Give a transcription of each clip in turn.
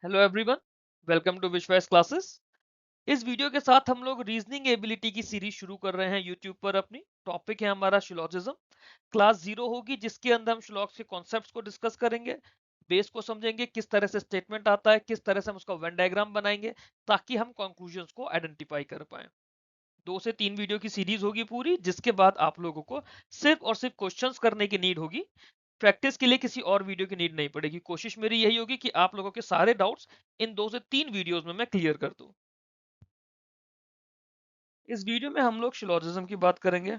Hello everyone, welcome to विश्वास classes. इस video के साथ हम लोग रीजनिंग एबिलिटी की सीरीज शुरू कर रहे हैं यूट्यूब पर। अपनी टॉपिक है हमारा शिलोजिज्म। क्लास 0 होगी जिसके अंदर हम शिलॉग्स के कॉन्सेप्ट्स को डिस्कस करेंगे, बेस को समझेंगे, किस तरह से स्टेटमेंट आता है, किस तरह से हम उसका वेन डायग्राम बनाएंगे ताकि हम कंक्लूजन्स को आइडेंटिफाई कर पाए। 2 से 3 वीडियो की सीरीज होगी पूरी, जिसके बाद आप लोगों को सिर्फ और सिर्फ क्वेश्चंस करने की नीड होगी। प्रैक्टिस के लिए किसी और वीडियो की नीड नहीं पड़ेगी। कोशिश मेरी यही होगी कि आप लोगों के सारे डाउट्स इन 2 से 3 वीडियोस में मैं क्लियर कर दूं। इस वीडियो में हम लोग शिलोजिज्म की बात करेंगे।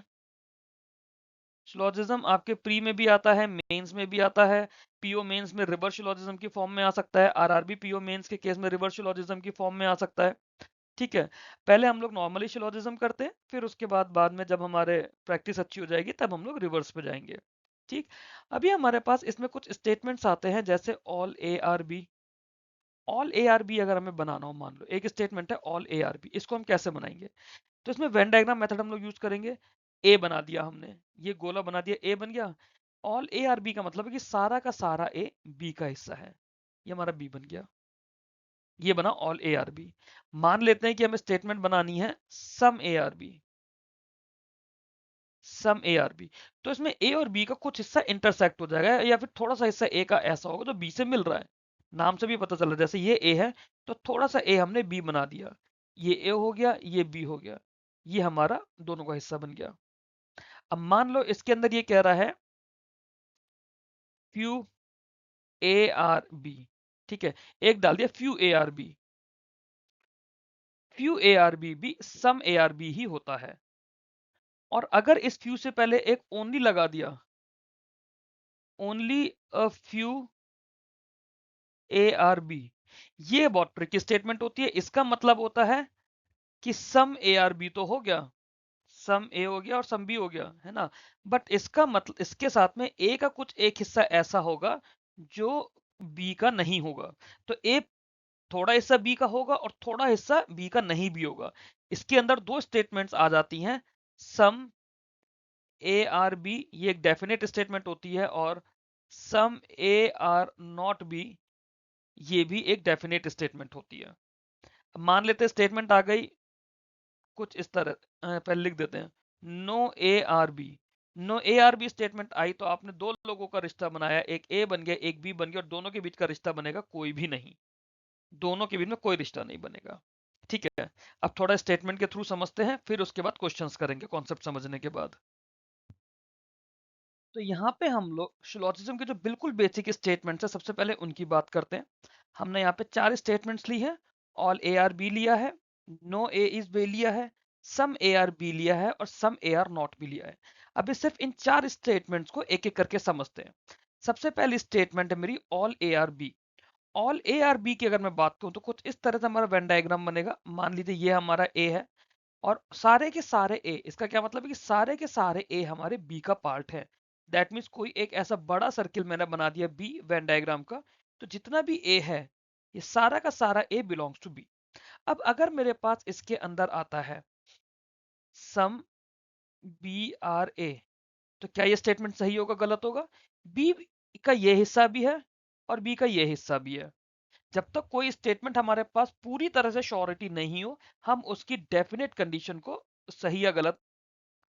शिलोजिज्म आपके प्री में भी आता है, मेंस में भी आता है। पीओ मेंस में रिवर्स शिलोजिज्म की फॉर्म में आ सकता है, आरआरबी पीओ मेंस के केस में रिवर्स शिलोजिज्म की फॉर्म में आ सकता है। ठीक है, पहले हम लोग नॉर्मली शिलोजिज्म करते हैं, फिर उसके बाद में जब हमारे प्रैक्टिस अच्छी हो जाएगी तब हम लोग रिवर्स पे जाएंगे। ठीक, अभी हमारे पास इसमें कुछ स्टेटमेंट्स आते हैं जैसे all A are B. All A are B अगर हमें बनाना हो, मान लो एक स्टेटमेंट है ऑल ए आर बी, इसको हम कैसे बनाएंगे? तो इसमें वेन डायग्राम मेथड हम लोग यूज करेंगे। ए बना दिया हमने, ये गोला बना दिया, ए बन गया। ऑल ए आर बी का मतलब है कि सारा का सारा ए बी का हिस्सा है, ये हमारा बी बन गया। ये बना ऑल ए आर बी। मान लेते हैं कि हमें स्टेटमेंट बनानी है some A are B. Some A are B, तो इसमें ए और बी का कुछ हिस्सा इंटरसेक्ट हो जाएगा, या फिर थोड़ा सा हिस्सा ए का ऐसा होगा जो बी से मिल रहा है। नाम से भी पता चल रहा है, जैसे ये ए है तो थोड़ा सा ए हमने बी बना दिया, ये ए हो गया, ये बी हो गया, ये हमारा दोनों का हिस्सा बन गया। अब मान लो इसके अंदर ये कह रहा है फ्यू ए आर बी। ठीक है, एक डाल दिया few A are B. Few A are B भी सम ए आर बी ही होता है। और अगर इस फ्यू से पहले एक ओनली लगा दिया, only a few A are B, ये बहुत ट्रिकी स्टेटमेंट होती है। इसका मतलब होता है कि सम ए आर बी तो हो गया, सम ए हो गया और सम बी हो गया, है ना। बट इसका मतलब इसके साथ में ए का कुछ एक हिस्सा ऐसा होगा जो बी का नहीं होगा। तो ए थोड़ा हिस्सा बी का होगा और थोड़ा हिस्सा बी का नहीं भी होगा। इसके अंदर दो स्टेटमेंट्स आ जाती हैं, सम ए आर बी ये एक डेफिनेट स्टेटमेंट होती है, और सम ए आर नॉट बी ये भी एक डेफिनेट स्टेटमेंट होती है। मान लेते हैं स्टेटमेंट आ गई कुछ इस तरह, पहले लिख देते हैं no A are B. No A are B statement आई तो आपने दो लोगों का रिश्ता बनाया, एक ए बन गया एक बी बन गया, और दोनों के बीच का रिश्ता बनेगा कोई भी नहीं, दोनों के बीच में कोई रिश्ता नहीं बनेगा। ठीक है, अब थोड़ा स्टेटमेंट के थ्रू समझते हैं, फिर उसके बाद क्वेश्चंस करेंगे कॉन्सेप्ट समझने के बाद। तो यहाँ पे हम लोग शिलोजिज्म के जो बिल्कुल बेसिक स्टेटमेंट्स है सबसे पहले उनकी बात करते हैं। हमने यहाँ पे 4 स्टेटमेंट्स ली है। ऑल ए आर बी लिया है, नो ए इज बी लिया है, सम ए आर बी लिया है, और सम ए आर नॉट भी लिया है। अभी सिर्फ इन 4 स्टेटमेंट्स को एक एक करके समझते हैं। सबसे पहली स्टेटमेंट है मेरी all A are B. All A are B की अगर मैं बात करूं तो कुछ इस तरह से हमारा वेन डायग्राम बनेगा। मान लीजिए ये हमारा ए है, और सारे के सारे ए, इसका क्या मतलब है कि सारे के सारे ए हमारे बी का पार्ट है। दैट मीन्स कोई एक ऐसा बड़ा सर्किल मैंने बना दिया बी वेन डायग्राम का, तो जितना भी ए है ये सारा का सारा ए बिलोंग्स टू बी। अब अगर मेरे पास इसके अंदर आता है सम बी आर ए, तो क्या ये स्टेटमेंट सही होगा गलत होगा? बी का ये हिस्सा भी है और बी का ये हिस्सा भी है। जब तक कोई स्टेटमेंट हमारे पास पूरी तरह से श्योरिटी नहीं हो, हम उसकी डेफिनेट कंडीशन को सही या गलत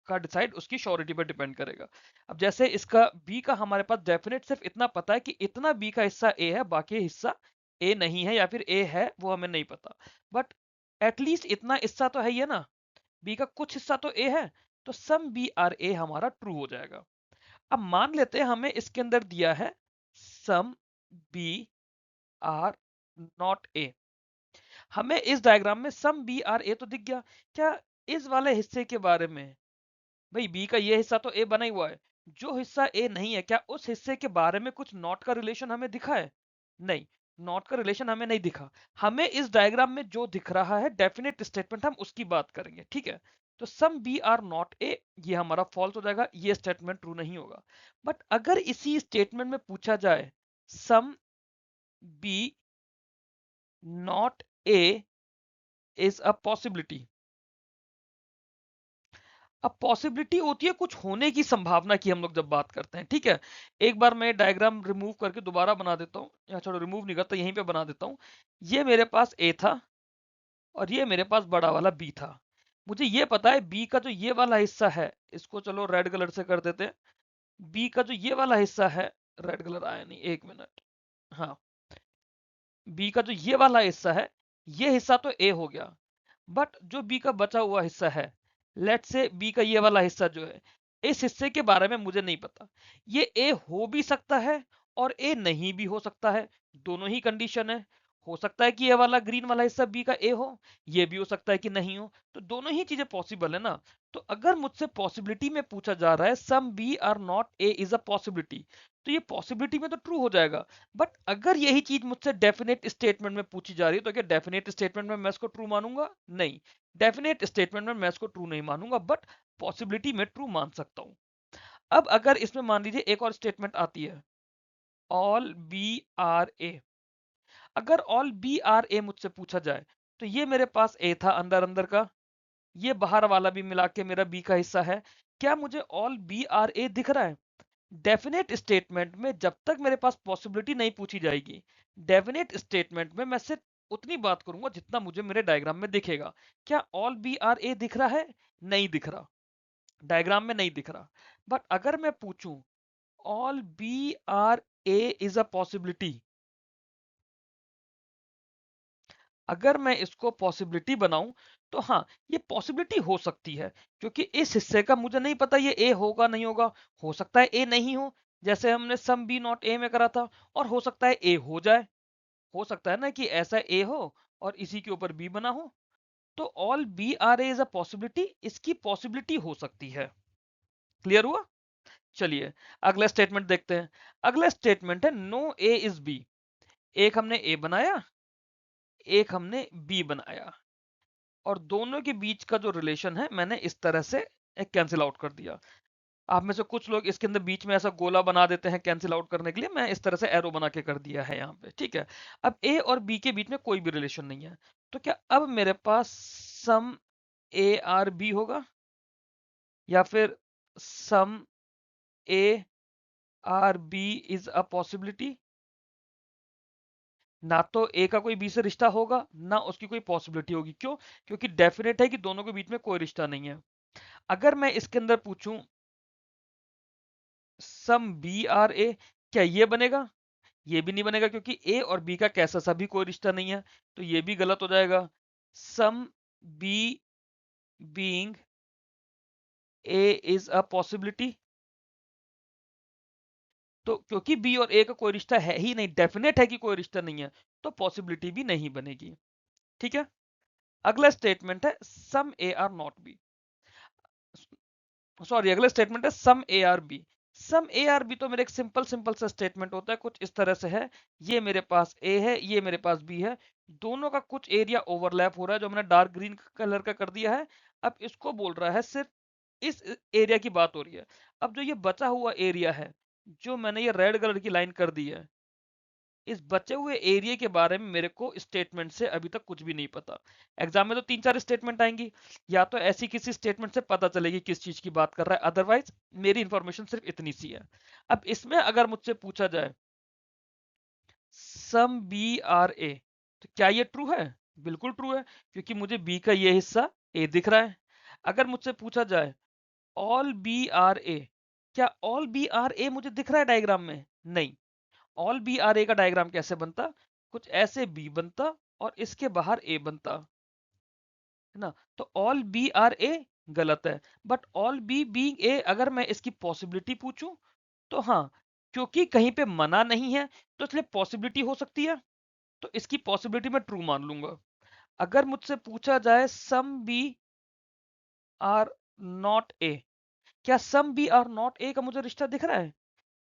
का डिसाइड उसकी श्योरिटी पर डिपेंड करेगा। अब जैसे इसका बी का हमारे पास डेफिनेट सिर्फ इतना पता है कि इतना बी का हिस्सा ए है, बाकी हिस्सा ए नहीं है, या फिर ए है वो हमें नहीं पता, बट एटलीस्ट इतना हिस्सा तो है ही है ना, बी का कुछ हिस्सा तो ए है, तो सम बी आर ए हमारा ट्रू हो जाएगा। अब मान लेते हैं हमें इसके अंदर दिया है some B are not A. हमें इस डायग्राम में सम बी आर ए तो दिख गया, क्या इस वाले हिस्से के बारे में, भाई बी का ये हिस्सा तो ए बना ही हुआ है, जो हिस्सा ए नहीं है क्या उस हिस्से के बारे में कुछ नॉट का रिलेशन हमें दिखा है? नहीं, नॉट का रिलेशन हमें नहीं दिखा। हमें इस डायग्राम में जो दिख रहा है डेफिनेट स्टेटमेंट, हम उसकी बात करेंगे। ठीक है, तो some B are not A ये हमारा फॉल्स हो जाएगा, ये स्टेटमेंट ट्रू नहीं होगा। बट अगर इसी स्टेटमेंट में पूछा जाए some B not A is a possibility, अब पॉसिबिलिटी होती है कुछ होने की संभावना की, हम लोग जब बात करते हैं, ठीक है। एक बार मैं डायग्राम रिमूव करके दोबारा बना देता हूँ, या छोड़ो रिमूव नहीं करता, यहीं पे बना देता हूँ। ये मेरे पास ए था और ये मेरे पास बड़ा वाला बी था। मुझे ये पता है बी का जो ये वाला हिस्सा है, इसको चलो रेड कलर से कर देते हैं। बी का जो ये वाला हिस्सा है, रेड कलर आया नहीं, एक मिनट, हाँ, बी का जो ये वाला हिस्सा है, ये हिस्सा तो ए हो गया, बट जो बी का बचा हुआ हिस्सा है, लेट से बी का ये वाला हिस्सा जो है, इस हिस्से के बारे में मुझे नहीं पता। ये ए हो भी सकता है और ए नहीं भी हो सकता है, दोनों ही कंडीशन है। हो सकता है कि ये वाला ग्रीन वाला हिस्सा बी का ए हो, ये भी हो सकता है कि नहीं हो, तो दोनों ही चीजें पॉसिबल है ना। तो अगर मुझसे पॉसिबिलिटी में पूछा जा रहा है some B are not A is a possibility, तो ये पॉसिबिलिटी में तो ट्रू हो जाएगा। बट अगर यही चीज मुझसे डेफिनेट स्टेटमेंट में पूछी जा रही है, तो क्या डेफिनेट स्टेटमेंट में मैं इसको ट्रू मानूंगा? नहीं, डेफिनेट स्टेटमेंट में मैं इसको ट्रू नहीं मानूंगा, बट पॉसिबिलिटी में ट्रू मान सकता हूं। अब अगर इसमें मान लीजिए एक और स्टेटमेंट आती है, ऑल बी आर ए। अगर ऑल बी आर ए मुझसे पूछा जाए, तो ये मेरे पास ए था अंदर अंदर का, ये बाहर वाला भी मिला के मेरा बी का हिस्सा है। क्या मुझे ऑल बी आर ए दिख रहा है? डेफिनेट स्टेटमेंट में जब तक मेरे पास पॉसिबिलिटी नहीं पूछी जाएगी, डेफिनेट स्टेटमेंट में मैं सिर्फ उतनी बात करूंगा जितना मुझे मेरे डायग्राम में दिखेगा। क्या ऑल बी आर ए दिख रहा है? नहीं दिख रहा, डायग्राम में नहीं दिख रहा। बट अगर मैं पूछूं all B are A is a possibility, अगर मैं इसको पॉसिबिलिटी बनाऊं, तो हाँ, ये पॉसिबिलिटी हो सकती है, क्योंकि इस हिस्से का मुझे नहीं पता ये ए होगा नहीं होगा। हो सकता है ए नहीं हो, जैसे हमने सम बी नॉट ए में करा था, और हो सकता है ए हो जाए। हो सकता है ना कि ऐसा ए हो और इसी के ऊपर बी बना हो। तो all B are A is a possibility, इसकी पॉसिबिलिटी हो सकती है। क्लियर हुआ? चलिए अगला स्टेटमेंट देखते हैं। अगला स्टेटमेंट है नो ए इज बी। एक हमने ए बनाया, एक हमने बी बनाया, और दोनों के बीच का जो रिलेशन है मैंने इस तरह से कैंसिल आउट कर दिया। आप में से कुछ लोग इसके अंदर बीच में ऐसा गोला बना देते हैं कैंसिल आउट करने के लिए, मैं इस तरह से एरो बना के कर दिया है यहाँ पे, ठीक है। अब ए और बी के बीच में कोई भी रिलेशन नहीं है, तो क्या अब मेरे पास सम ए आर बी होगा, या फिर some A are B is a possibility? ना तो ए का कोई बी से रिश्ता होगा, ना उसकी कोई पॉसिबिलिटी होगी। क्यों? क्योंकि डेफिनेट है कि दोनों के बीच में कोई रिश्ता नहीं है। अगर मैं इसके अंदर पूछूं सम बी आर ए, क्या ये बनेगा? ये भी नहीं बनेगा, क्योंकि ए और बी का कैसा सा भी कोई रिश्ता नहीं है, तो ये भी गलत हो जाएगा। Some B being A is a possibility, तो क्योंकि बी और ए का कोई रिश्ता है ही नहीं, डेफिनेट है कि कोई रिश्ता नहीं है, तो पॉसिबिलिटी भी नहीं बनेगी। ठीक है। अगला स्टेटमेंट है some A are not B, sorry, अगला स्टेटमेंट है some A are B. Some A are B तो मेरे एक सिंपल सिंपल सा स्टेटमेंट होता है, कुछ इस तरह से है। ये मेरे पास ए है, ये मेरे पास बी है, दोनों का कुछ एरिया ओवरलैप हो रहा है, जो मैंने डार्क ग्रीन कलर का कर दिया है। अब इसको बोल रहा है सिर्फ इस एरिया की बात हो रही है। अब जो ये बचा हुआ एरिया है, जो मैंने ये रेड कलर की लाइन कर दी है, इस बचे हुए एरिया के बारे में मेरे को स्टेटमेंट से अभी तक कुछ भी नहीं पता। एग्जाम में तो 3-4 स्टेटमेंट आएंगी, या तो ऐसी किसी स्टेटमेंट से पता चलेगी किस चीज की बात कर रहा है, अदरवाइज मेरी इंफॉर्मेशन सिर्फ इतनी सी है। अब इसमें अगर मुझसे पूछा जाए सम बी आर ए, तो क्या ये ट्रू है? बिल्कुल ट्रू है, क्योंकि मुझे बी का ये हिस्सा ए दिख रहा है। अगर मुझसे पूछा जाए ऑल बी आर ए, क्या ऑल बी आर ए मुझे दिख रहा है डायग्राम में? नहीं। ऑल बी आर ए का डायग्राम कैसे बनता? कुछ ऐसे बी बनता और इसके बाहर ए बनता, है ना। तो ऑल बी आर ए गलत है, बट ऑल बी बीइंग ए, अगर मैं इसकी पॉसिबिलिटी पूछूं, तो हाँ, क्योंकि कहीं पे मना नहीं है, तो इसलिए पॉसिबिलिटी हो सकती है, तो इसकी पॉसिबिलिटी मैं ट्रू मान लूंगा। अगर मुझसे पूछा जाए some B are not A, क्या some B are not A का मुझे रिश्ता दिख रहा है?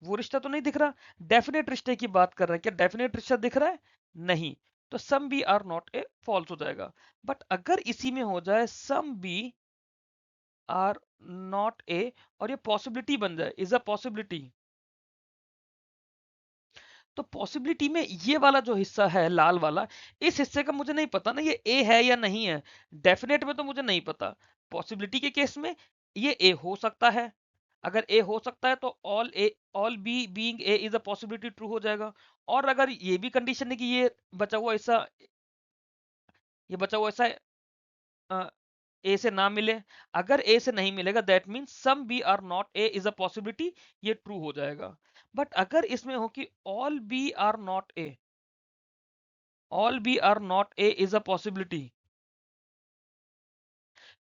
वो रिश्ता तो नहीं दिख रहा। डेफिनेट रिश्ते की बात कर रहे हैं, क्या डेफिनेट रिश्ता दिख रहा है? नहीं। तो some B are not A false हो जाएगा। बट अगर इसी में हो जाए some B are not A, और ये पॉसिबिलिटी बन जाए इज अ पॉसिबिलिटी, तो पॉसिबिलिटी में ये वाला जो हिस्सा है लाल वाला, इस हिस्से का मुझे नहीं पता ना ये ए है या नहीं है। डेफिनेट में तो मुझे नहीं पता, पॉसिबिलिटी के केस में ये ए हो सकता है, अगर ए हो सकता है तो all B being A is a possibility true हो जाएगा। और अगर ये भी कंडीशन है कि ये बचा हुआ ऐसा ए से ना मिले, अगर ए से नहीं मिलेगा that means some B are not A is a possibility, ये ट्रू हो जाएगा। बट अगर इसमें हो कि all B are not A, all B are not A is a possibility,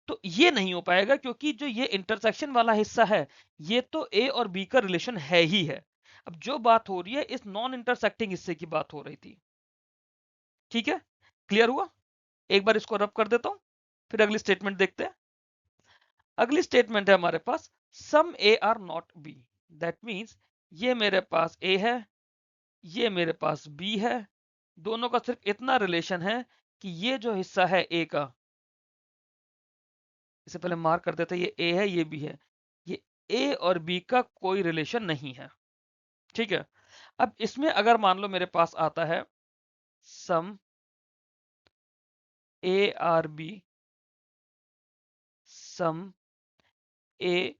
तो ये नहीं हो पाएगा, क्योंकि जो ये इंटरसेक्शन वाला हिस्सा है ये तो ए और बी का रिलेशन है ही है। अब जो बात हो रही है इस नॉन इंटरसेक्टिंग हिस्से की बात हो रही थी। ठीक है, क्लियर हुआ? एक बार इसको रब कर देता हूं, फिर अगली स्टेटमेंट देखते हैं। अगली स्टेटमेंट है हमारे पास some A are not B. That means ये मेरे पास ए है, ये मेरे पास बी है, दोनों का सिर्फ इतना रिलेशन है कि ये जो हिस्सा है ए का, इसे पहले मार्क कर देते हैं, ये ए है ये बी है, ये ए और बी का कोई रिलेशन नहीं है। ठीक है, अब इसमें अगर मान लो मेरे पास आता है some A are B, some A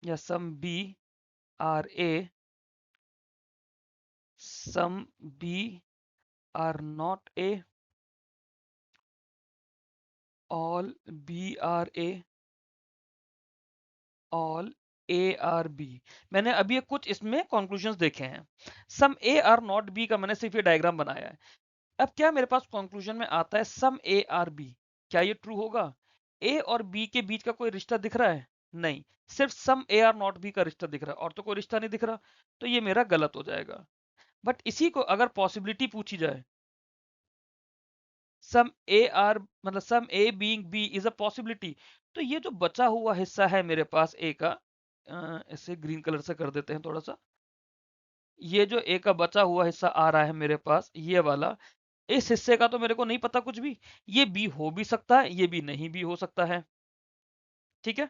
या some B are A, some B are not A, all B are A, all A are B. मैंने अभी कुछ इसमें कंक्लूजन्स देखे हैं। Some A are not B का मैंने सिर्फ ये डायग्राम बनाया है। अब क्या मेरे पास कंक्लूजन में आता है सम ए आर बी, क्या ये ट्रू होगा? ए और बी के बीच का कोई रिश्ता दिख रहा है? नहीं, सिर्फ सम ए आर नॉट बी का रिश्ता दिख रहा है और तो कोई रिश्ता नहीं दिख रहा, तो ये मेरा गलत हो जाएगा। बट इसी को अगर पॉसिबिलिटी पूछी जाए, सम ए आर मतलब some A being B is a possibility, तो ये जो बचा हुआ हिस्सा है मेरे पास ए का, इसे ग्रीन कलर से कर देते हैं थोड़ा सा, ये जो ए का बचा हुआ हिस्सा आ रहा है मेरे पास ये वाला, इस हिस्से का तो मेरे को नहीं पता कुछ भी, ये बी हो भी सकता है ये भी नहीं भी हो सकता है। ठीक है,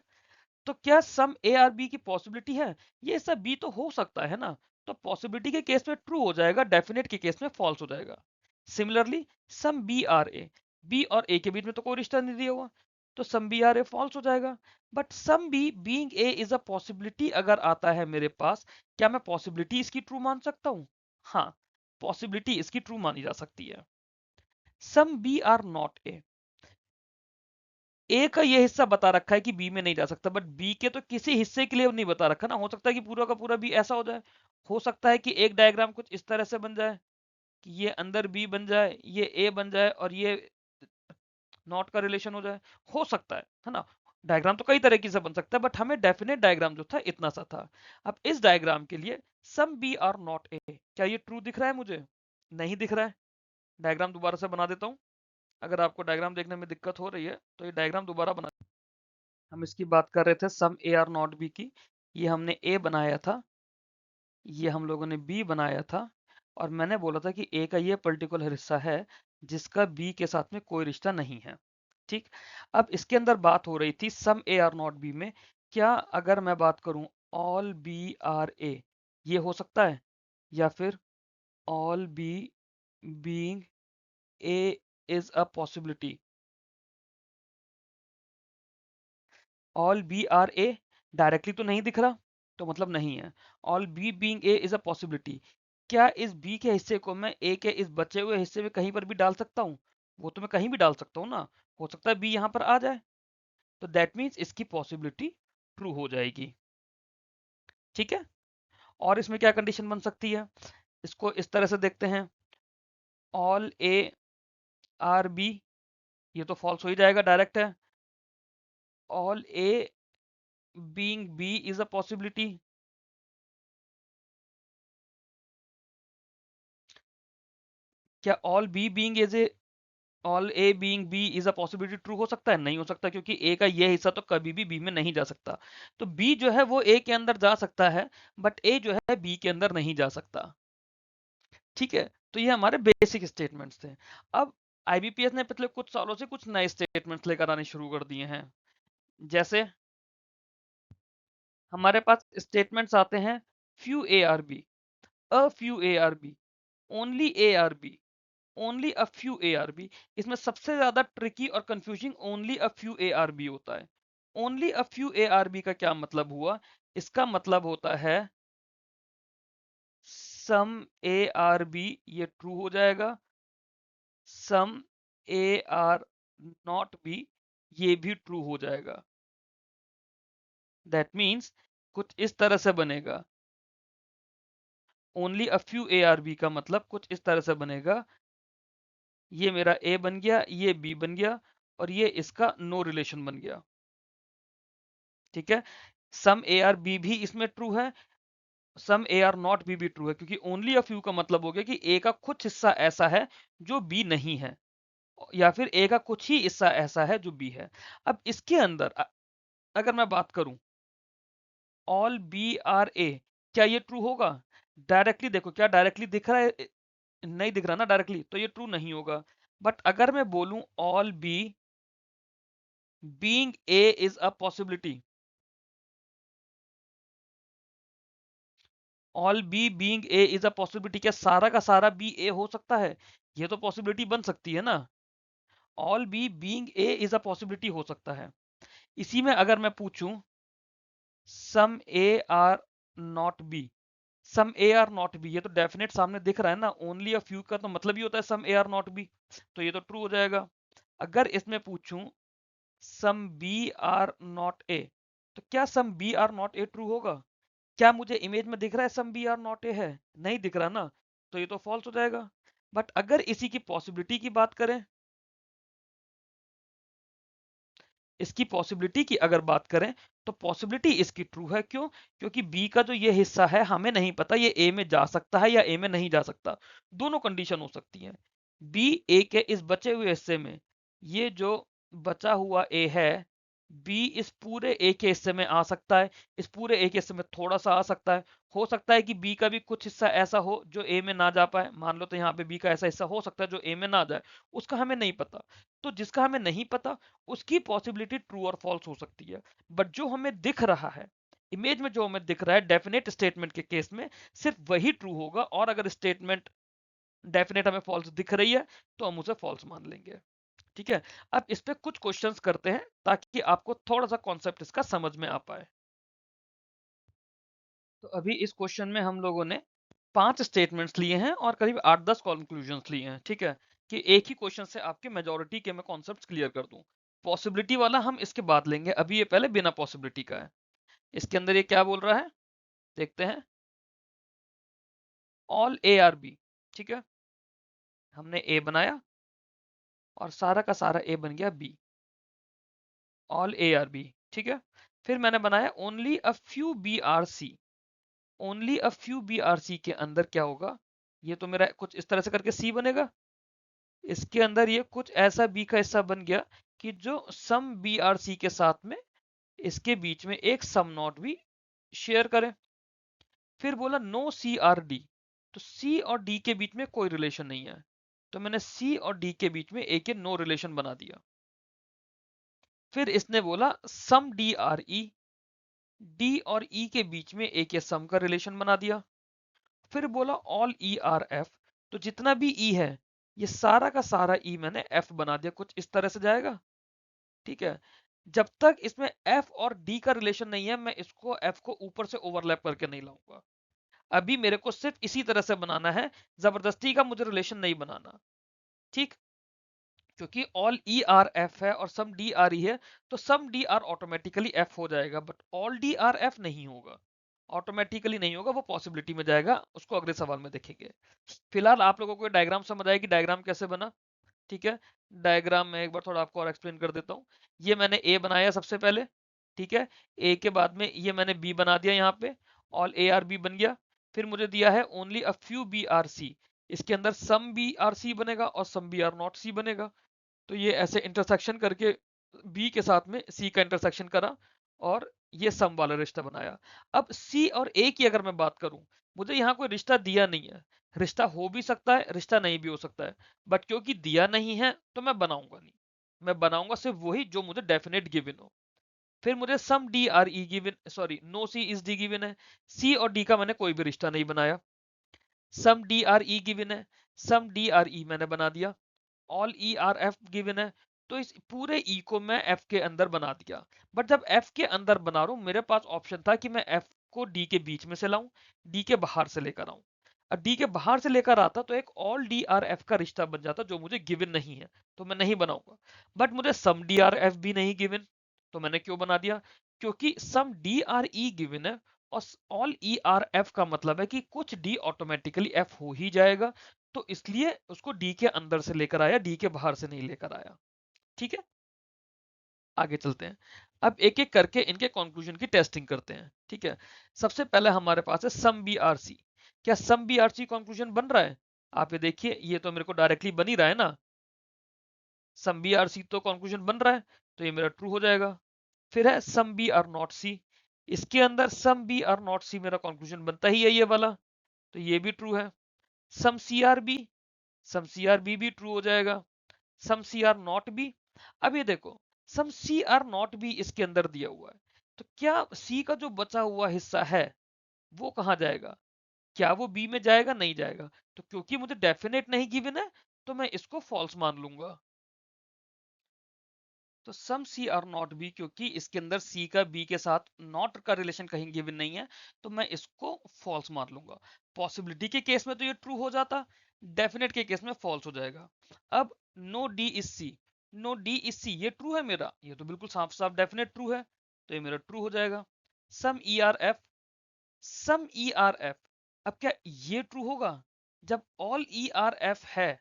तो क्या सम ए आर बी की पॉसिबिलिटी है? ये सब बी तो हो सकता है ना, तो पॉसिबिलिटी के केस में ट्रू हो जाएगा, डेफिनेट के केस में फॉल्स हो जाएगा। Similarly some B are A, B और ए के बीच में तो कोई रिश्ता नहीं दिया हुआ, तो some B are A false हो जाएगा। But some B being A is a possibility अगर आता है मेरे पास, क्या मैं पॉसिबिलिटी इसकी ट्रू मान सकता हूँ? हाँ, पॉसिबिलिटी इसकी ट्रू मानी जा सकती है। Some B are not A, A का ये हिस्सा बता रखा है कि बी में नहीं जा सकता, बट बी के तो किसी हिस्से के लिए नहीं बता रखा ना, हो सकता है कि पूरा का पूरा बी ऐसा हो जाए, हो सकता है कि एक डायग्राम कुछ इस तरह से बन जाए कि ये अंदर बी बन जाए, ये ए बन जाए और ये नॉट का रिलेशन हो जाए, हो सकता है ना। डायग्राम तो कई तरीके से बन सकता है, बट हमें डेफिनेट डायग्राम जो था इतना सा था। अब इस डायग्राम के लिए some B are not A, क्या ये ट्रू दिख रहा है मुझे? नहीं दिख रहा है। डायग्राम दोबारा से बना देता हूँ, अगर आपको डायग्राम देखने में दिक्कत हो रही है तो ये डायग्राम दोबारा बना। हम इसकी बात कर रहे थे सम ए आर नॉट बी की, ये हमने ए बनाया था, ये हम लोगों ने बी बनाया था, और मैंने बोला था कि ए का ये पर्टिकुलर हिस्सा है जिसका बी के साथ में कोई रिश्ता नहीं है। ठीक, अब इसके अंदर बात हो रही थी सम ए आर नॉट बी में, क्या अगर मैं बात करूं ऑल बी आर ए, ये हो सकता है? या फिर all B being A is a possibility, all B are A directly तो नहीं दिख रहा, तो मतलब नहीं है। All B being A is a possibility, क्या इस बी के हिस्से को मैं ए के इस बचे हुए हिस्से में कहीं पर भी डाल सकता हूँ? वो तो मैं कहीं भी डाल सकता हूँ ना, हो सकता है बी यहाँ पर आ जाए, तो दैट मीन्स इसकी पॉसिबिलिटी ट्रू हो जाएगी। ठीक है, और इसमें क्या कंडीशन बन सकती है, इसको इस तरह से देखते हैं, ऑल ए आर बी, ये तो फॉल्स हो ही जाएगा, डायरेक्ट है। All A being B is a possibility, क्या all B being is a all A being B is a possibility true हो सकता है? नहीं हो सकता, क्योंकि ए का ये हिस्सा तो कभी भी बी में नहीं जा सकता। तो बी जो है वो ए के अंदर जा सकता है, बट ए जो है बी के अंदर नहीं जा सकता। ठीक है, तो ये हमारे बेसिक स्टेटमेंट्स थे। अब आईबीपीएस ने पिछले कुछ सालों से कुछ नए स्टेटमेंट्स लेकर आने शुरू कर दिए हैं। जैसे हमारे पास स्टेटमेंट्स आते हैं few A are B, a few A are B, only A are B, only a few A are B. इसमें सबसे ज्यादा ट्रिकी और confusing only a few A are B होता है। Only a few A are B का क्या मतलब हुआ? इसका मतलब होता है सम ए आर बी ये ट्रू हो जाएगा, some A are not B ये भी ट्रू हो जाएगा। दैट मीन्स कुछ इस तरह से बनेगा, only a few A are B का मतलब कुछ इस तरह से बनेगा, ये मेरा ए बन गया, ये बी बन गया, और ये इसका नो रिलेशन बन गया। ठीक है, सम ए आर बी भी इसमें ट्रू है, some A are not B भी ट्रू है, क्योंकि ओनली अ फ्यू का मतलब हो गया कि ए का कुछ हिस्सा ऐसा है जो बी नहीं है, या फिर ए का कुछ ही हिस्सा ऐसा है जो बी है। अब इसके अंदर अगर मैं बात करूं ऑल बी आर ए, क्या ये ट्रू होगा? डायरेक्टली देखो, क्या डायरेक्टली दिख रहा है? नहीं दिख रहा ना डायरेक्टली, तो ये ट्रू नहीं होगा। बट अगर मैं बोलूं all B being A is a possibility, all B being A is a possibility, क्या सारा का सारा बी ए हो सकता है? ये तो पॉसिबिलिटी बन सकती है ना। All B being A is a possibility हो सकता है। इसी में अगर मैं पूछूं some A are not B, some A are not B, ये तो डेफिनेट सामने दिख रहा है ना, ओनली अ फ्यू का तो मतलब ही होता है some A are not B, तो ये तो ट्रू हो जाएगा। अगर इसमें पूछूं some B are not A, तो क्या some B are not A true होगा? क्या मुझे इमेज में दिख रहा है some B are not A है? नहीं दिख रहा ना, तो ये तो फॉल्स हो जाएगा। बट अगर इसी की पॉसिबिलिटी की बात करें, इसकी पॉसिबिलिटी की अगर बात करें, तो पॉसिबिलिटी इसकी ट्रू है। क्यों? क्योंकि बी का जो ये हिस्सा है हमें नहीं पता ये ए में जा सकता है या ए में नहीं जा सकता, दोनों कंडीशन हो सकती हैं। बी ए के इस बचे हुए हिस्से में, ये जो बचा हुआ ए है, बी इस पूरे ए के हिस्से में आ सकता है, इस पूरे ए के हिस्से में थोड़ा सा आ सकता है, हो सकता है कि बी का भी कुछ हिस्सा ऐसा हो जो ए में ना जा पाए, मान लो तो यहाँ पे बी का ऐसा हिस्सा हो सकता है जो ए में ना जाए, उसका हमें नहीं पता। तो जिसका हमें नहीं पता उसकी पॉसिबिलिटी ट्रू और फॉल्स हो सकती है। बट जो हमें दिख रहा है, इमेज में जो हमें दिख रहा है डेफिनेट स्टेटमेंट के केस में, सिर्फ वही ट्रू होगा, और अगर स्टेटमेंट डेफिनेट हमें फॉल्स दिख रही है तो हम उसे फॉल्स मान लेंगे। ठीक है, अब इस पे कुछ क्वेश्चंस करते हैं ताकि आपको थोड़ा सा कॉन्सेप्ट इसका समझ में आ पाए। तो अभी इस क्वेश्चन में हम लोगों ने 5 स्टेटमेंट्स लिए हैं और करीब 8-10 कंक्लूजन्स लिए हैं। ठीक है, कि एक ही क्वेश्चन से आपके मेजॉरिटी के मैं कॉन्सेप्ट्स क्लियर कर दूं। पॉसिबिलिटी वाला हम इसके बाद लेंगे, अभी ये पहले बिना पॉसिबिलिटी का है। इसके अंदर ये क्या बोल रहा है, देखते हैं। ऑल ए आर बी, ठीक है, हमने ए बनाया और सारा का सारा ए बन गया B, all A are B. ठीक है, फिर मैंने बनाया only a few B are C, only a few B are C के अंदर क्या होगा, ये तो मेरा कुछ इस तरह से करके सी बनेगा, इसके अंदर ये कुछ ऐसा बी का हिस्सा बन गया कि जो सम बी आर सी के साथ में इसके बीच में एक सम नॉट भी शेयर करें। फिर बोला नो सी आर डी, तो सी और डी के बीच में कोई रिलेशन नहीं है, तो मैंने सी और डी के बीच में ए के नो रिलेशन बना दिया। फिर इसने बोला सम डी आर ई, डी और ई के बीच में ए के सम का रिलेशन बना दिया। फिर बोला ऑल ई आर एफ, तो जितना भी ई है ये सारा का सारा ई मैंने एफ बना दिया, कुछ इस तरह से जाएगा। ठीक है, जब तक इसमें एफ और डी का रिलेशन नहीं है मैं इसको एफ को ऊपर से ओवरलैप करके नहीं लाऊंगा। अभी मेरे को सिर्फ इसी तरह से बनाना है, जबरदस्ती का मुझे रिलेशन नहीं बनाना। ठीक, क्योंकि ऑल ई आर एफ है और सम डी आर ई है, तो सम डी आर ऑटोमेटिकली एफ हो जाएगा, but all D R F नहीं होगा, ऑटोमेटिकली नहीं होगा, वो पॉसिबिलिटी में जाएगा, उसको अगले सवाल में देखेंगे। फिलहाल आप लोगों को डायग्राम समझ आएगी, डायग्राम कैसे बना। ठीक है, डायग्राम में एक बार थोड़ा आपको और एक्सप्लेन कर देता हूँ। ये मैंने ए बनाया सबसे पहले, ठीक है, ए के बाद में ये मैंने बी बना दिया, यहाँ पे ऑल ए आर बी बन गया। फिर मुझे दिया है only a few B are C, इसके अंदर सम बी आर सी बनेगा और some B are not C बनेगा। तो ये ऐसे इंटरसेक्शन करके बी के साथ में सी का इंटरसेक्शन करा और ये सम वाला रिश्ता बनाया। अब सी और ए की अगर मैं बात करूं, मुझे यहाँ कोई रिश्ता दिया नहीं है, रिश्ता हो भी सकता है रिश्ता नहीं भी हो सकता है, बट क्योंकि दिया नहीं है तो मैं बनाऊंगा नहीं, मैं बनाऊंगा सिर्फ वही जो मुझे डेफिनेट गिवन हो। फिर मुझे some D are E given, sorry no C is D given है, सी और डी का मैंने कोई भी रिश्ता नहीं बनाया। सम डी आर ई गिवन है, सम डी आर ई मैंने बना दिया। All E are F given है, तो इस पूरे ई को मैं एफ के अंदर बना दिया। बट जब एफ के अंदर बना रहा हूं, मेरे पास ऑप्शन था कि मैं एफ को डी के बीच में से लाऊं, डी के बाहर से लेकर आऊं। अब डी के बाहर से लेकर आता तो एक ऑल डी आर एफ का रिश्ता बन जाता, जो मुझे गिवन नहीं है, तो मैं नहीं बनाऊंगा। बट मुझे सम डी आर एफ भी नहीं गिवन, तो मैंने क्यों बना दिया? क्योंकि सम डी आर ई गिवन है, और ऑल ई आर एफ का मतलब है कि कुछ डी ऑटोमेटिकली एफ हो ही जाएगा, तो इसलिए उसको डी के अंदर से लेकर आया, डी के बाहर से नहीं लेकर आया। ठीक है, आगे चलते हैं। अब एक एक करके इनके कंक्लूजन की टेस्टिंग करते हैं। ठीक है, सबसे पहले हमारे पास है सम बी आर सी। क्या some B are C conclusion बन रहा है? आप ये देखिए, ये तो मेरे को डायरेक्टली बन ही रहा है ना, सम बी आर सी तो कंक्लूजन बन रहा है, तो ये मेरा ट्रू हो जाएगा। फिर है सम बी आर नॉट सी, इसके अंदर सम बी आर नॉट सी मेरा कंक्लूजन बनता ही है ये वाला, तो ये भी ट्रू है। सम सी आर बी, सम सी आर बी भी ट्रू हो जाएगा। सम सी आर नॉट बी, अब ये देखो, सम सी आर नॉट बी इसके अंदर दिया हुआ है, तो क्या सी का जो बचा हुआ हिस्सा है वो कहाँ जाएगा? क्या वो बी में जाएगा? नहीं जाएगा। तो क्योंकि मुझे डेफिनेट नहीं गिवन है, तो मैं इसको फॉल्स मान लूंगा। तो सम सी आर नॉट बी, क्योंकि इसके अंदर सी का बी के साथ नॉट का रिलेशन कहीं गिवन नहीं है, तो मैं इसको फॉल्स मान लूंगा। पॉसिबिलिटी के केस में तो ये ट्रू हो जाता, डेफिनेट के केस में फॉल्स हो जाएगा। अब no D is C, no D is C ये ट्रू है मेरा, ये तो बिल्कुल साफ साफ डेफिनेट ट्रू है, तो ये मेरा ट्रू हो जाएगा। सम E are F, some E are F, अब क्या ये ट्रू होगा? जब ऑल ई आर एफ है,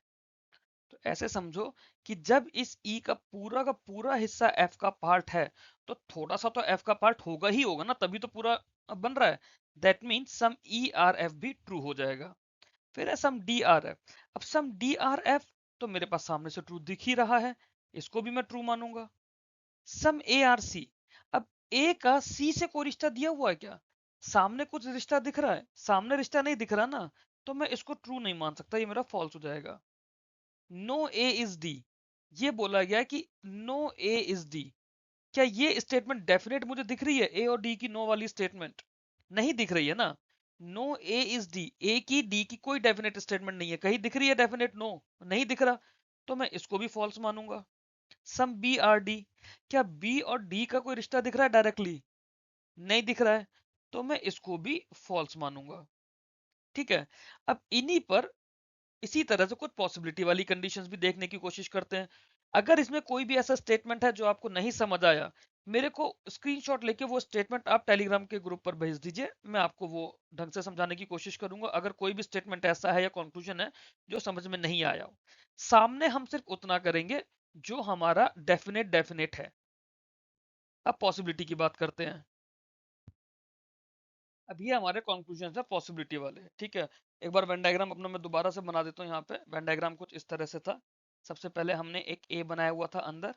तो ऐसे समझो कि जब इस ई का पूरा हिस्सा एफ का पार्ट है, तो थोड़ा सा तो एफ का पार्ट होगा ही होगा ना, तभी तो पूरा बन रहा है। That means some E are F भी ट्रू हो जाएगा। फिर है सम डी आर एफ। अब सम डी आर एफ तो मेरे पास सामने से ट्रू दिख ही रहा है, इसको भी मैं ट्रू मानूंगा। सम ए आर सी, अब ए का सी से कोई रिश्ता दिया हुआ है क्या? सामने कुछ रिश्ता दिख रहा है, सामने रिश्ता नहीं दिख रहा ना, तो मैं इसको ट्रू नहीं मान सकता, ये मेरा फॉल्स हो जाएगा। नो ए इज डी, ये बोला गया कि नो ए इज डी, क्या ये स्टेटमेंट डेफिनेट मुझे दिख रही है? ए और डी की नो वाली स्टेटमेंट नहीं दिख रही है ना। नो ए इज डी, ए की डी की कोई डेफिनेट स्टेटमेंट नहीं है, कहीं दिख रही है डेफिनेट? नो, नहीं दिख रहा, तो मैं इसको भी फॉल्स मानूंगा। सम बी आर डी, क्या बी और डी का कोई रिश्ता दिख रहा है डायरेक्टली? नहीं दिख रहा है, तो मैं इसको भी फॉल्स मानूंगा। ठीक है, अब इन्हीं पर इसी तरह से कुछ पॉसिबिलिटी वाली कंडीशंस भी देखने की कोशिश करते हैं। अगर इसमें कोई भी ऐसा स्टेटमेंट है जो आपको नहीं समझ आया, मेरे को स्क्रीनशॉट लेके वो स्टेटमेंट आप टेलीग्राम के ग्रुप पर भेज दीजिए, मैं आपको वो ढंग से समझाने की कोशिश करूंगा, अगर कोई भी स्टेटमेंट ऐसा है या कंक्लूजन है जो समझ में नहीं आया हो। सामने हम सिर्फ उतना करेंगे जो हमारा डेफिनेट डेफिनेट है। अब पॉसिबिलिटी की बात करते हैं। अब ये हमारे कंक्लूजन है पॉसिबिलिटी वाले। ठीक है, एक बार वेन डायग्राम अपना मैं दोबारा से बना देता हूँ। यहाँ पे वेन डायग्राम कुछ इस तरह से था। सबसे पहले हमने एक ए बनाया हुआ था अंदर,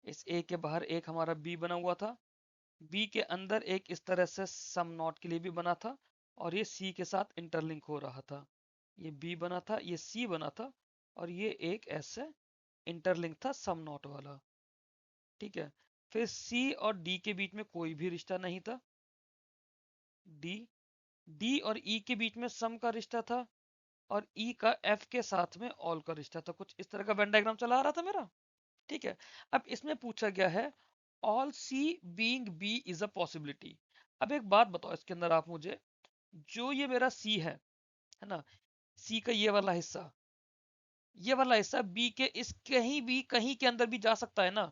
इस ए के बाहर एक हमारा बी बना हुआ था, बी के अंदर एक इस तरह से सम नॉट के लिए भी बना था, और ये सी के साथ इंटरलिंक हो रहा था। ये बी बना था, ये सी बना था, और ये एक ऐसे इंटरलिंक था सम नॉट वाला। ठीक है, फिर सी और डी के बीच में कोई भी रिश्ता नहीं था, डी डी और ई के बीच में सम का रिश्ता था, और ई का एफ के साथ में ऑल का रिश्ता था। कुछ इस तरह का वेन डायग्राम चला आ रहा था मेरा। ठीक है, अब इसमें पूछा गया है all C being B is a possibility. अब एक बात बताओ इसके अंदर आप मुझे, जो ये मेरा सी है ना, सी का ये वाला हिस्सा बी के इस कहीं के अंदर भी जा सकता है ना,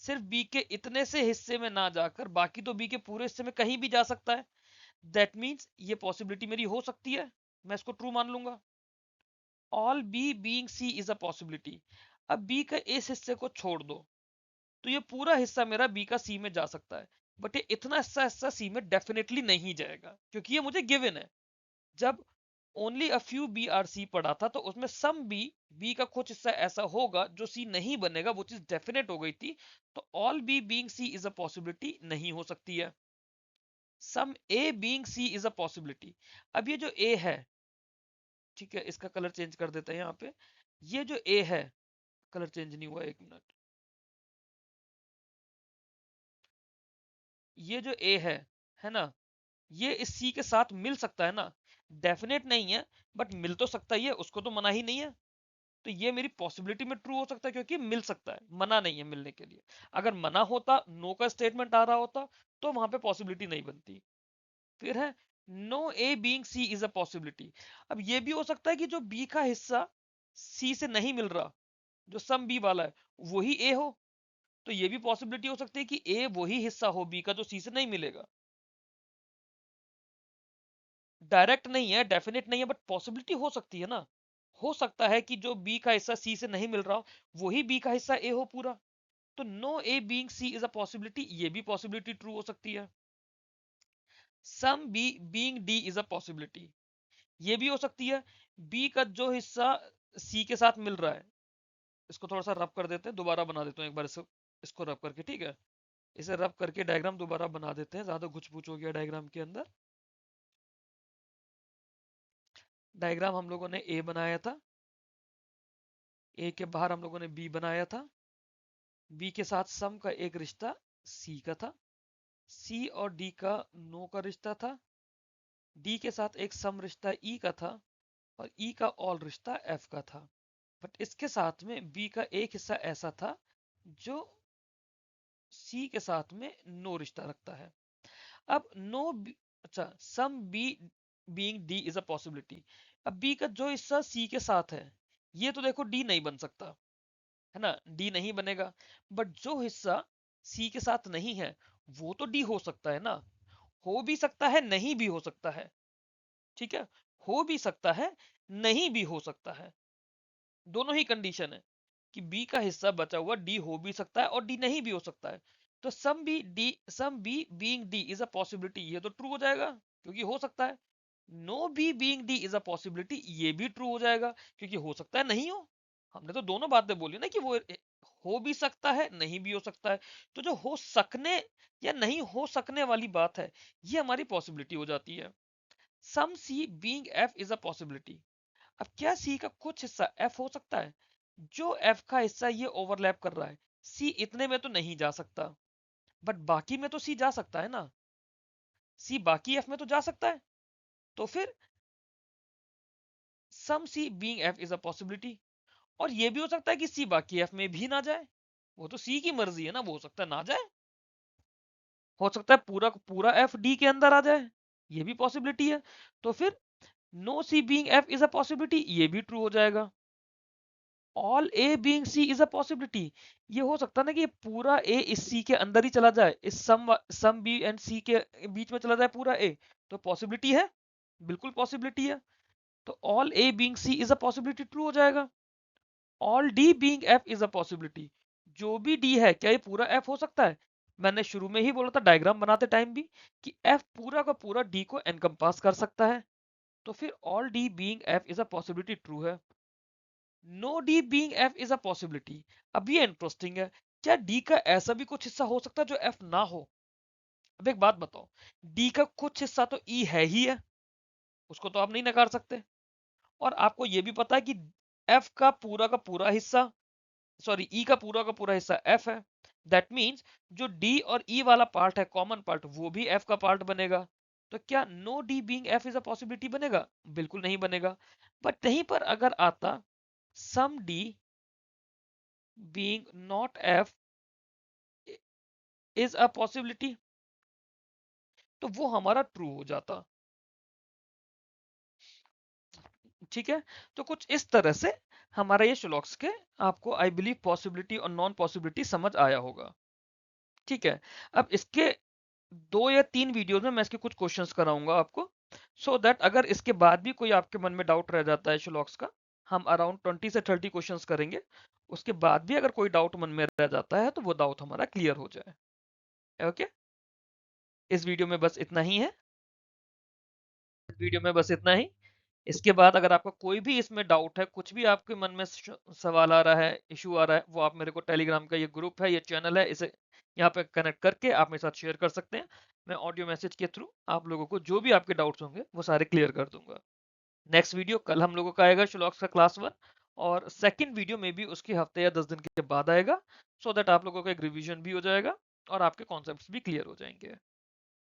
सिर्फ बी के इतने से हिस्से में ना जाकर बाकी तो बी के पूरे हिस्से में कहीं भी जा सकता है। दैट मीन्स ये पॉसिबिलिटी मेरी हो सकती है, मैं इसको ट्रू मान लूंगा। All B being C is a possibility. अब बी का इस हिस्से को छोड़ दो, तो ये पूरा हिस्सा मेरा बी का सी में जा सकता है, बट ये इतना हिस्सा सी में डेफिनेटली नहीं जाएगा, क्योंकि ये मुझे गिवन है। जब only a few B are C पढ़ा था, तो उसमें सम बी का कुछ हिस्सा ऐसा होगा जो सी नहीं बनेगा, वो चीज डेफिनेट हो गई थी। तो all B being C is a possibility नहीं हो सकती है। Some A being C is a possibility. अब ये जो ए है, ठीक है, इसका कलर चेंज कर देते हैं यहाँ पे। ये जो ए है, कलर चेंज नहीं हुआ, एक मिनट। ये जो ए है ना, ये इस सी के साथ मिल सकता है ना, डेफिनेट नहीं है, बट मिल तो सकता ही है, उसको तो मना ही नहीं है। तो ये मेरी पॉसिबिलिटी में ट्रू हो सकता है क्योंकि मिल सकता है, मना नहीं है मिलने के लिए। अगर मना होता, नो का स्टेटमेंट आ रहा होता, तो वहां पे पॉसिबिलिटी नहीं बनती। फिर है no A being C is a possibility. अब ये भी हो सकता है कि जो बी का हिस्सा सी से नहीं मिल रहा, जो सम बी वाला है, वही ए हो। तो ये भी पॉसिबिलिटी हो सकती है कि ए वही हिस्सा हो बी का जो सी से नहीं मिलेगा। डायरेक्ट नहीं है, डेफिनेट नहीं है, बट पॉसिबिलिटी हो सकती है ना। हो सकता है कि जो बी का हिस्सा सी से नहीं मिल रहा हो, वही बी का हिस्सा ए हो पूरा। तो no A being C is a possibility, ये भी पॉसिबिलिटी ट्रू हो सकती है। Some B being D is a possibility, ये भी हो सकती है। बी का जो हिस्सा सी के साथ मिल रहा है, इसको थोड़ा सा रब कर देते हैं, दोबारा बना देते हैं एक बार इसको रब करके, ठीक है। इसे रब करके डायग्राम दोबारा बना देते हैं, ज्यादा घुच पुच हो गया डायग्राम के अंदर। डायग्राम हम लोगों ने ए बनाया था, ए के बाहर हम लोगों ने बी बनाया था, बी के साथ सम का एक रिश्ता सी का था, सी और डी का नो का रिश्ता था, डी के साथ एक सम रिश्ता ई का था, और ई का ऑल रिश्ता एफ का था। बट इसके साथ में बी का एक हिस्सा ऐसा था जो सी के साथ में नो रिश्ता रखता है। अब नो, अच्छा, some B being D is a possibility. अब बी का जो हिस्सा सी के साथ है, ये तो देखो डी नहीं बन सकता, है ना, डी नहीं बनेगा। बट जो हिस्सा सी के साथ नहीं है, वो तो डी हो सकता है ना। हो भी सकता है, नहीं भी हो सकता है, ठीक है। हो भी सकता है, नहीं भी हो सकता है, दोनों ही कंडीशन है कि बी का हिस्सा बचा हुआ डी हो भी सकता है और डी नहीं भी हो सकता है। तो some B being D is a possibility, ये तो ट्रू हो जाएगा क्योंकि हो सकता है। No B being D is a possibility, ये भी ट्रू हो जाएगा क्योंकि हो सकता है नहीं हो। हमने तो दोनों बातें बोली ना कि वो हो भी सकता है, नहीं भी हो सकता है। तो जो हो सकने या नहीं हो सकने वाली बात है, ये हमारी पॉसिबिलिटी हो जाती है। Some C being F is a possibility. अब क्या सी का कुछ हिस्सा एफ हो सकता है? जो एफ का हिस्सा ये ओवरलैप कर रहा है, सी इतने में तो नहीं जा सकता, बट बाकी में तो सी जा सकता है ना। सी बाकी एफ में तो जा सकता है। तो फिर some C being F is a possibility. और ये भी हो सकता है कि सी बाकी एफ में भी ना जाए, वो तो सी की मर्जी है ना, वो हो सकता है ना जाए, हो सकता है पूरा पूरा एफ डी के अंदर आ जाए, ये भी पॉसिबिलिटी है। तो फिर no C being F is a possibility, ये भी ट्रू हो जाएगा। All A being C is a possibility, ये हो सकता है ना कि पूरा ए इस सी के अंदर ही चला जाए, इस सम बी एंड सी के बीच में चला जाए पूरा ए, तो पॉसिबिलिटी है, बिल्कुल पॉसिबिलिटी है। तो all A being C is a possibility true हो जाएगा। All D being F is a possibility, जो भी डी है, क्या ये पूरा एफ हो सकता है? मैंने शुरू में ही बोला था डायग्राम बनाते टाइम भी कि एफ पूरा का पूरा डी को एनकम्पास कर सकता है। तो फिर all D being F is a possibility true है। No D being F is a possibility. अब ये इंटरेस्टिंग है, क्या डी का ऐसा भी कुछ हिस्सा हो सकता है जो एफ ना हो? अब एक बात बताओ, डी का कुछ हिस्सा तो ई है ही है, उसको तो आप नहीं नकार सकते। और आपको ये भी पता है कि एफ का पूरा हिस्सा, सॉरी ई का पूरा हिस्सा एफ है। दैट मीन्स जो डी और ई वाला पार्ट है, कॉमन पार्ट, वो भी एफ का पार्ट बनेगा। तो क्या no D being F is a possibility बनेगा? बिल्कुल नहीं बनेगा। बट यहीं पर अगर आता some D being not F is a possibility, तो वो हमारा ट्रू हो जाता, ठीक है। तो कुछ इस तरह से हमारा ये शोलॉक्स के, आपको आई बिलीव पॉसिबिलिटी और नॉन पॉसिबिलिटी समझ आया होगा, ठीक है। अब इसके 2 या 3 वीडियोस में मैं इसके कुछ क्वेश्चंस कराऊंगा आपको, सो दैट अगर इसके बाद भी कोई आपके मन में डाउट रह जाता है शोलॉक्स का, हम अराउंड 20 से 30 क्वेश्चंस करेंगे। उसके बाद भी अगर कोई डाउट मन में रह जाता है तो वो डाउट हमारा क्लियर हो जाए। ओके, इस वीडियो में बस इतना ही है, इस वीडियो में बस इतना ही। इसके बाद अगर आपका कोई भी इसमें डाउट है, कुछ भी आपके मन में सवाल आ रहा है, इशू आ रहा है, वो आप मेरे को टेलीग्राम का ये ग्रुप है, ये चैनल है, इसे यहाँ पे कनेक्ट करके आप मेरे साथ शेयर कर सकते हैं। मैं ऑडियो मैसेज के थ्रू आप लोगों को जो भी आपके डाउट्स होंगे वो सारे क्लियर कर दूंगा। नेक्स्ट वीडियो कल हम लोगों का आएगा श्लोक्स का क्लास 1, और सेकंड वीडियो में भी उसके हफ्ते या 10 दिन के बाद आएगा, सो दैट आप लोगों का एक रिवीजन भी हो जाएगा और आपके कॉन्सेप्ट्स भी क्लियर हो जाएंगे।